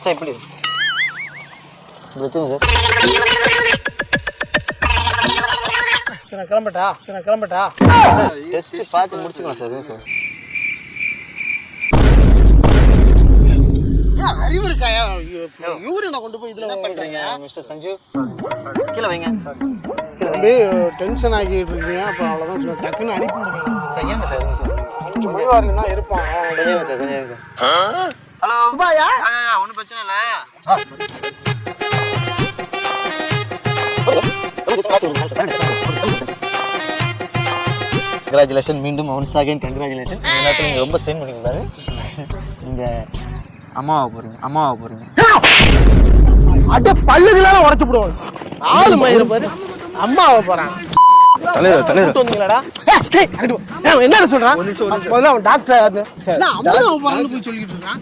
Sir இப்படி வச்சுங்க sir. சரி நான் கிளம்பட்டா டெஸ்ட் பார்த்து முடிச்சுக்கலாம் சார். சார் அறிவு இருக்காயா? யூரினை கொண்டு போய் இதில் பண்ணுறீங்க மிஸ்டர் சஞ்சு? கீழே வைங்க. அப்படியே டென்ஷன் ஆகிட்டு இருக்கீங்க. அப்புறம் அவ்வளோதான் டக்குன்னு அனுப்பி விடுங்க. சார் ஏங்க சார்? கொஞ்சம் மொழிவாரில் தான் இருப்பான். கொஞ்சம் சார் கொஞ்சம் சார். ஹலோ பாயா ஒன்றும் பிரச்சனை இல்லை. கங்க்ராச்சுலேஷன். மீண்டும் ஒன்ஸ் அகைன் கங்க்ராச்சுலேஷன். எல்லாத்தையும் நீங்கள் ரொம்ப ஸ்ட்ரெயின் பண்ணிக்கிறாரு. நீங்கள் அம்மாவை போகிறீங்க. அட பல்லுகளால உடச்சு போடுவாங்க. ஆளு மயிறு பாரு. அம்மாவை போறாங்க. தலைவர் வந்தீங்களாடா? என்ன சொல்றான்? முதல்ல அவன் டாக்டர் அம்மாவை போறான்னு போய் சொல்லிட்டு இருக்கான்.